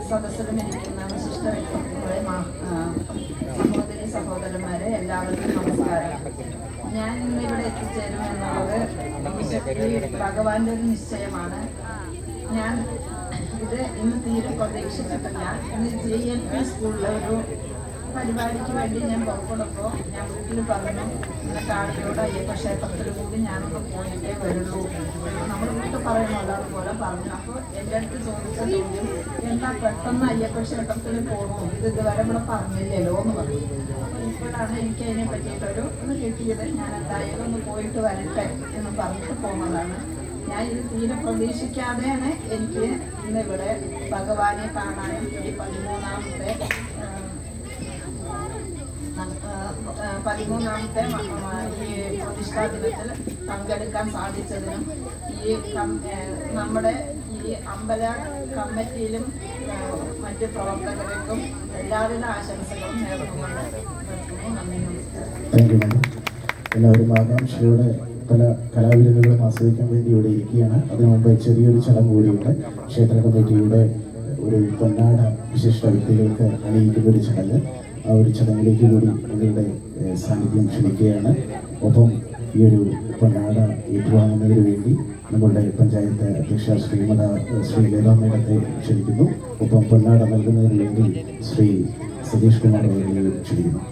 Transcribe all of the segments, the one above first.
സദസ്സിലും ഇരിക്കുന്ന വിശിഷ്ട വ്യക്തിത്വങ്ങളെ സഹോദരി സഹോദരന്മാരെ എല്ലാവർക്കും നമസ്കാരം. ഞാൻ ഇന്ന് ഇവിടെ എത്തിച്ചേരും എന്നുള്ളത് ഭഗവാന്റെ ഒരു നിശ്ചയമാണ്. ഞാൻ ഇത് ഇന്ന് തീരെ പ്രതീക്ഷിച്ചിട്ടില്ല. ഇന്ന് JLP സ്കൂളിലെ ഒരു പരിപാടിക്ക് വേണ്ടി ഞാൻ പുറപ്പെടുമ്പോൾ ഞാൻ വീട്ടിൽ പറഞ്ഞു, ഇങ്ങനെ കാടിയോട് അയ്യപ്പ ക്ഷേത്രത്തിൽ കൂടി ഞാനൊന്ന് പോയിട്ടേ വരുള്ളൂ. നമ്മൾ വീട്ടിൽ പറയണമല്ലോ, അതുപോലെ പറഞ്ഞു. അപ്പോൾ എൻ്റെ അടുത്ത് ചോദിച്ച ചോദ്യം, എന്താ പെട്ടെന്ന് അയ്യപ്പ ക്ഷേത്രത്തിൽ പോകണോ, ഇത് ഇതുവരെ ഇവിടെ പറഞ്ഞില്ലല്ലോ എന്ന് പറഞ്ഞു. അപ്പോൾ ഇപ്പോഴാണ് എനിക്ക് അതിനെ പറ്റിയിട്ടൊരു ഒന്ന് കിട്ടിയത്. ഞാൻ എന്തായാലും ഒന്ന് പോയിട്ട് വരട്ടെ എന്ന് പറഞ്ഞിട്ട് പോകുന്നതാണ്. ഞാൻ ഇത് തീരെ പ്രതീക്ഷിക്കാതെയാണ് എനിക്ക് ഇന്നിവിടെ ഭഗവാനെ കാണാനും ഈ 13ാമത്തെ ഈ പ്രതിഷ്ഠാ ദിനത്തിൽ പങ്കെടുക്കാൻ സാധിച്ചതിനും ഈ നമ്മുടെ ഈ അമ്പല കമ്മിറ്റിയിലും മറ്റ് പ്രവർത്തകർക്കും എല്ലാവിധ ആശംസകളും നേർന്നുകൊണ്ട് നന്ദി, നമസ്കാരം. എല്ലാവരും ആകാംക്ഷയോടെ പല കലാവിരുന്നുകളും ആസ്വദിക്കാൻ വേണ്ടി ഇവിടെ ഇരിക്കുകയാണ്. അതിനു മുമ്പ് ചെറിയൊരു ചടങ്ങ് കൂടിയുണ്ട്. ക്ഷേത്ര കമ്മിറ്റിയുടെ ഒരു പൊന്നാട വിശിഷ്ട വ്യക്തികൾക്ക് അണിയിക്കുന്ന ഒരു ചടങ്ങ്. ആ ഒരു ചടങ്ങിലേക്ക് കൂടി നിങ്ങളുടെ സാന്നിധ്യം ക്ഷണിക്കുകയാണ്. ഒപ്പം ഈ ഒരു പൊന്നാട ഏറ്റുവാങ്ങുന്നതിന് വേണ്ടി നമ്മളുടെ പഞ്ചായത്ത് അധ്യക്ഷ ശ്രീ ലതാ മേഡത്തെ ക്ഷണിക്കുന്നു. ഒപ്പം പൊന്നാട നൽകുന്നതിന് വേണ്ടി ശ്രീ സതീഷ് കുമാർ അവരെ ക്ഷണിക്കുന്നു.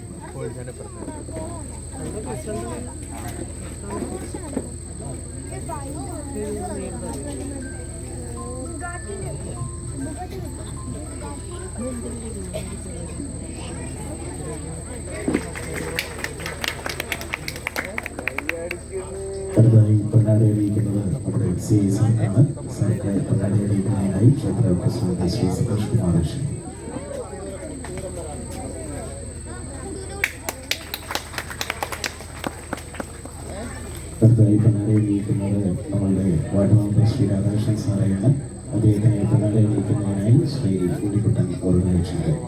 അടുത്തതായി പൊന്നാടി അണിയിക്കുന്നത് നമ്മുടെ CI സാറാണ്. സാർക്ക് പൊന്നാടി അണിയിക്കുന്നതിനായി ക്ഷേത്ര പ്രസിഡന്റ് ശ്രീ സതീഷ് കുമാർ ക്ഷണിക്കുന്നു. അടുത്തതായി പൊന്നാടി അണിയിക്കുന്നത് നമ്മളുടെ വാർഡ് മെമ്പർ ശ്രീ രാധാകൃഷ്ണൻ സാറെയാണ്. അദ്ദേഹത്തിനെ പൊന്നാടി അണിയിക്കുന്നതിനായി ശ്രീ ഉണ്ണിക്കുട്ടൻ അവരുടെ ക്ഷണിക്കുന്നു.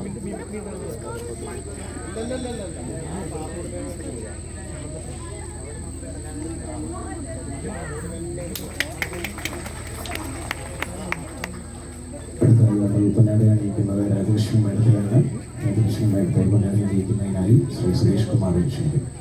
അടുത്തതായി നമ്മൾ പൊന്നാടി അണിയിക്കുന്നത് രാജലക്ഷ്മി മേഡത്തെയാണ്. രാജലക്ഷ്മി മേഡത്തെ പൊന്നാടി അണിയിക്കുന്നതിനായി ശ്രീ സുരേഷ് കുമാർ ക്ഷണിക്കുന്നു.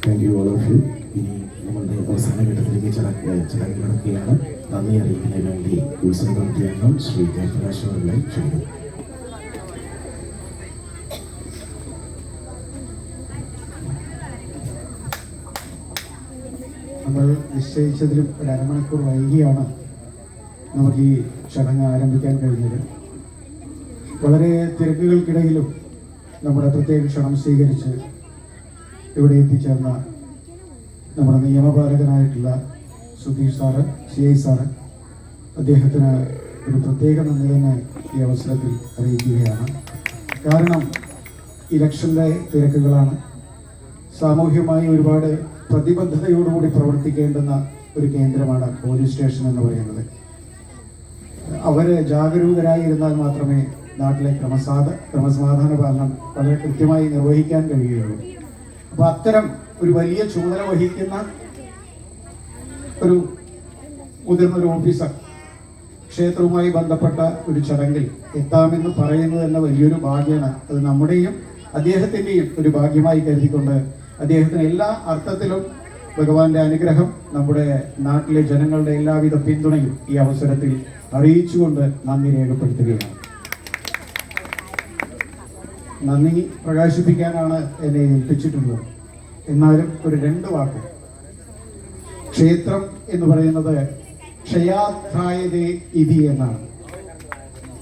Thank you all of you. ഇനി നമ്മളുടെ അവസാന ഘട്ടത്തിലേക്ക് ചടങ്ങ് നടക്കുകയാണ്. നന്ദി അറിയിക്കുന്നതിന് വേണ്ടി ഉത്സവ കമ്മിറ്റി അംഗം ശ്രീ ജയപ്രകാശ് അവരുടെ ക്ഷണിക്കുന്നു. നമ്മൾ നിശ്ചയിച്ചതിലും ഒരു അരമണിക്കൂർ വൈകിയാണ് നമുക്ക് ഈ ചടങ്ങ് ആരംഭിക്കാൻ കഴിഞ്ഞത്. വളരെ തിരക്കുകൾക്കിടയിലും നമ്മുടെ പ്രത്യേക ക്ഷണം സ്വീകരിച്ച് ഇവിടെ എത്തിച്ചേർന്ന നമ്മുടെ നിയമപാലകനായിട്ടുള്ള സുധീഷ് സാറ്, CI സാറ്, അദ്ദേഹത്തിന് ഒരു പ്രത്യേക നന്ദി തന്നെ ഈ അവസരത്തിൽ അറിയിക്കുകയാണ്. കാരണം ഇലക്ഷൻ്റെ തിരക്കുകളാണ്. സാമൂഹ്യമായി ഒരുപാട് പ്രതിബദ്ധതയോടുകൂടി പ്രവർത്തിക്കേണ്ടുന്ന ഒരു കേന്ദ്രമാണ് പോലീസ് സ്റ്റേഷൻ എന്ന് പറയുന്നത്. അവർ ജാഗരൂകരായിരുന്നാൽ മാത്രമേ നാട്ടിലെ ക്രമസമാധാന പാലനം വളരെ കൃത്യമായി നിർവഹിക്കാൻ കഴിയുകയുള്ളൂ. അപ്പോൾ അത്തരം ഒരു വലിയ ചുമതല വഹിക്കുന്ന ഒരു മുതിർന്നൊരു ഓഫീസർ ക്ഷേത്രവുമായി ബന്ധപ്പെട്ട ഒരു ചടങ്ങിൽ എത്താമെന്ന് പറയുന്നത് തന്നെ വലിയൊരു ഭാഗ്യമാണ്. അത് നമ്മുടെയും അദ്ദേഹത്തിൻ്റെയും ഒരു ഭാഗ്യമായി കരുതിക്കൊണ്ട് അദ്ദേഹത്തിന് എല്ലാ അർത്ഥത്തിലും ഭഗവാന്റെ അനുഗ്രഹം നമ്മുടെ നാട്ടിലെ ജനങ്ങളുടെ എല്ലാവിധ പിന്തുണയും ഈ അവസരത്തിൽ അറിയിച്ചുകൊണ്ട് നന്ദി രേഖപ്പെടുത്തുകയാണ്. നന്ദി പ്രകാശിപ്പിക്കാനാണ് എന്നെ ഏൽപ്പിച്ചിട്ടുള്ളത്. എന്നാലും ഒരു 2 വാക്ക്. ക്ഷേത്രം എന്ന് പറയുന്നത് ക്ഷയാധ്രായതേ ഇതി എന്നാണ്.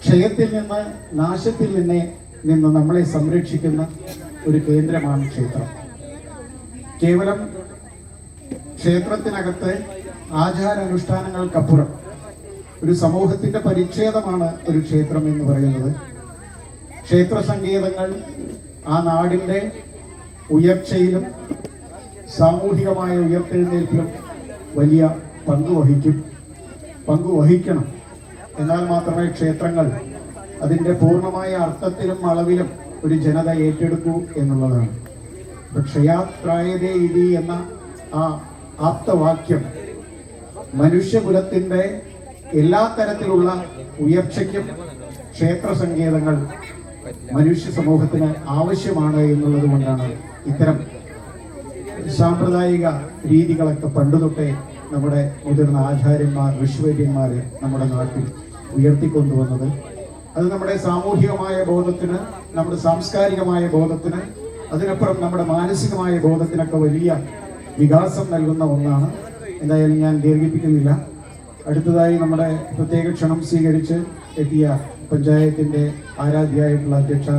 ക്ഷയത്തിൽ നിന്ന്, നാശത്തിൽ നിന്ന് നമ്മളെ സംരക്ഷിക്കുന്ന ഒരു കേന്ദ്രമാണ് ക്ഷേത്രം. കേവലം ക്ഷേത്രത്തിനകത്ത് ആചാരാനുഷ്ഠാനങ്ങൾക്കപ്പുറം ഒരു സമൂഹത്തിന്റെ പരിച്ഛേദമാണ് ഒരു ക്ഷേത്രം എന്ന് പറയുന്നത്. ക്ഷേത്ര സങ്കേതങ്ങൾ ആ നാടിൻ്റെ ഉയർച്ചയിലും സാമൂഹികമായ ഉയർത്തെഴുന്നേൽപ്പിലും വലിയ പങ്കുവഹിക്കണം. എന്നാൽ മാത്രമേ ക്ഷേത്രങ്ങൾ അതിൻ്റെ പൂർണ്ണമായ അർത്ഥത്തിലും അളവിലും ഒരു ജനത ഏറ്റെടുക്കൂ എന്നുള്ളതാണ്. ക്ഷയാത്രായതേ ഇതി എന്ന ആ ആപ്തവാക്യം മനുഷ്യകുലത്തിൻ്റെ എല്ലാ തരത്തിലുള്ള ഉയർച്ചയ്ക്കും ക്ഷേത്ര സങ്കേതങ്ങൾ മനുഷ്യ സമൂഹത്തിന് ആവശ്യമാണ് എന്നുള്ളത് കൊണ്ടാണ് ഇത്തരം സാമ്പ്രദായിക രീതികളൊക്കെ പണ്ടുതൊട്ടേ നമ്മുടെ മുതിർന്ന ആചാര്യന്മാർ, ഋഷിവര്യന്മാർ നമ്മുടെ നാട്ടിൽ ഉയർത്തിക്കൊണ്ടുവന്നത്. അത് നമ്മുടെ സാമൂഹികമായ ബോധത്തിന്, നമ്മുടെ സാംസ്കാരികമായ ബോധത്തിന്, അതിനപ്പുറം നമ്മുടെ മാനസികമായ ബോധത്തിനൊക്കെ വലിയ വികാസം നൽകുന്ന ഒന്നാണ്. എന്തായാലും ഞാൻ ദീർഘിപ്പിക്കുന്നില്ല. അടുത്തതായി നമ്മുടെ പ്രത്യേക ക്ഷണം സ്വീകരിച്ച് എത്തിയ പഞ്ചായത്തിൻ്റെ ആരാധ്യയായിട്ടുള്ള അധ്യക്ഷ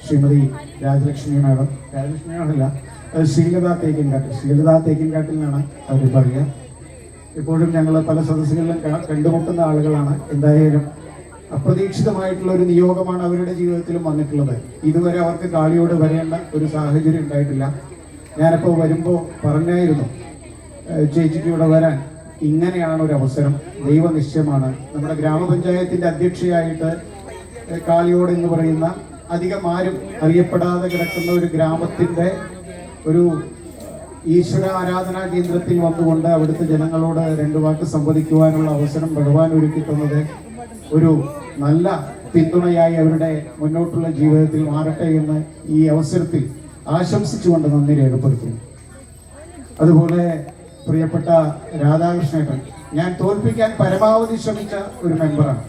ശ്രീമതി രാജലക്ഷ്മി മാഡം, രാജലക്ഷ്മി മാഡമല്ല, ശ്രീലത തേക്കിൻകാട്ടിൽ നിന്നാണ് അവർ പറയുക. ഇപ്പോഴും ഞങ്ങൾ പല സദസ്സുകളിലും കണ്ടുമുട്ടുന്ന ആളുകളാണ്. എന്തായാലും അപ്രതീക്ഷിതമായിട്ടുള്ള ഒരു നിയോഗമാണ് അവരുടെ ജീവിതത്തിലും വന്നിട്ടുള്ളത്. ഇതുവരെ അവർക്ക് കാളിയോട് വരേണ്ട ഒരു സാഹചര്യം ഉണ്ടായിട്ടില്ല. ഞാനിപ്പോൾ വരുമ്പോൾ പറഞ്ഞായിരുന്നു, ചേച്ചിക്ക് ഇവിടെ വരാൻ ഇങ്ങനെയാണ് ഒരു അവസരം, ദൈവനിശ്ചയമാണ്. നമ്മുടെ ഗ്രാമപഞ്ചായത്തിൻ്റെ അധ്യക്ഷയായിട്ട് കാളിയോട് എന്ന് പറയുന്ന അധികം ആരും അറിയപ്പെടാതെ കിടക്കുന്ന ഒരു ഗ്രാമത്തിൻ്റെ ഒരു ഈശ്വര ആരാധനാ കേന്ദ്രത്തിൽ വന്നുകൊണ്ട് അവിടുത്തെ ജനങ്ങളോട് രണ്ടു വാക്ക് സംവദിക്കുവാനുള്ള അവസരം ഭഗവാൻ ഒരുക്കി തന്നത് ഒരു നല്ല പിന്തുണയായി അവരുടെ മുന്നോട്ടുള്ള ജീവിതത്തിൽ മാറട്ടെ എന്ന് ഈ അവസരത്തിൽ ആശംസിച്ചുകൊണ്ട് നന്ദി രേഖപ്പെടുത്തുന്നു. അതുപോലെ പ്രിയപ്പെട്ട രാധാകൃഷ്ണേട്ടൻ, ഞാൻ തോൽപ്പിക്കാൻ പരമാവധി ശ്രമിച്ച ഒരു മെമ്പറാണ്.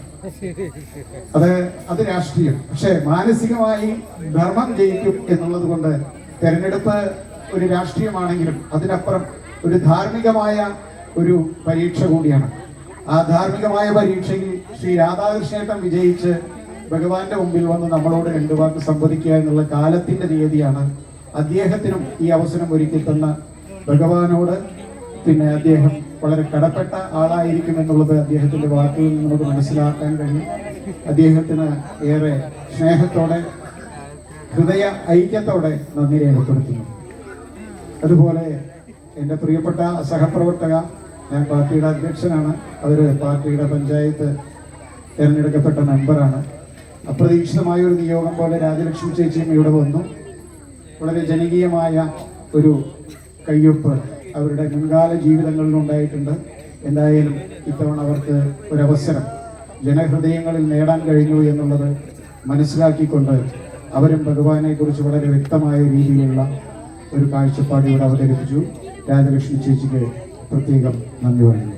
അത് രാഷ്ട്രീയം, പക്ഷെ മാനസികമായി ധർമ്മം ജയിക്കും എന്നുള്ളത് കൊണ്ട് തെരഞ്ഞെടുപ്പ് ഒരു രാഷ്ട്രീയമാണെങ്കിലും അതിനപ്പുറം ഒരു ധാർമ്മികമായ ഒരു പരീക്ഷ കൂടിയാണ്. ആ ധാർമ്മികമായ പരീക്ഷയിൽ ശ്രീ രാധാകൃഷ്ണേട്ടൻ വിജയിച്ച് ഭഗവാന്റെ മുമ്പിൽ വന്ന് നമ്മളോട് രണ്ടു വാക്ക് സംവദിക്കുക എന്നുള്ള കാലത്തിന്റെ തീയതിയാണ്. അദ്ദേഹത്തിനും ഈ അവസരം ഒരുക്കി തന്ന ഭഗവാനോട് പിന്നെ അദ്ദേഹം വളരെ കടപ്പെട്ട ആളായിരിക്കും എന്നുള്ളത് അദ്ദേഹത്തിന്റെ വാക്കുകളിൽ നിന്ന് നമുക്ക് മനസ്സിലാക്കാൻ കഴിയും. അദ്ദേഹത്തിന് ഏറെ സ്നേഹത്തോടെ, ഹൃദയ ഐക്യത്തോടെ നന്ദി രേഖപ്പെടുത്തുന്നു. അതുപോലെ എൻ്റെ പ്രിയപ്പെട്ട സഹപ്രവർത്തക, ഞാൻ പാർട്ടിയുടെ അധ്യക്ഷനാണ്, അവർ പാർട്ടിയുടെ പഞ്ചായത്ത് തിരഞ്ഞെടുക്കപ്പെട്ട മെമ്പറാണ്. അപ്രതീക്ഷിതമായ ഒരു നിയോഗം പോലെ രാജലക്ഷ്മി ചേച്ചിയും ഇവിടെ വന്നു. വളരെ ജനകീയമായ ഒരു കയ്യൊപ്പ് അവരുടെ മുൻകാല ജീവിതങ്ങളിൽ ഉണ്ടായിട്ടുണ്ട്. എന്തായാലും ഇത്തവണ അവർക്ക് ഒരവസരം ജനഹൃദയങ്ങളിൽ നേടാൻ കഴിഞ്ഞു എന്നുള്ളത് മനസ്സിലാക്കിക്കൊണ്ട് അവരും ഭഗവാനെ കുറിച്ച് വളരെ വ്യക്തമായ രീതിയിലുള്ള ഒരു കാഴ്ചപ്പാട് ഇവിടെ അവതരിപ്പിച്ചു. രാജലക്ഷ്മി ചേച്ചിക്ക് പ്രത്യേകം നന്ദി പറയുന്നു.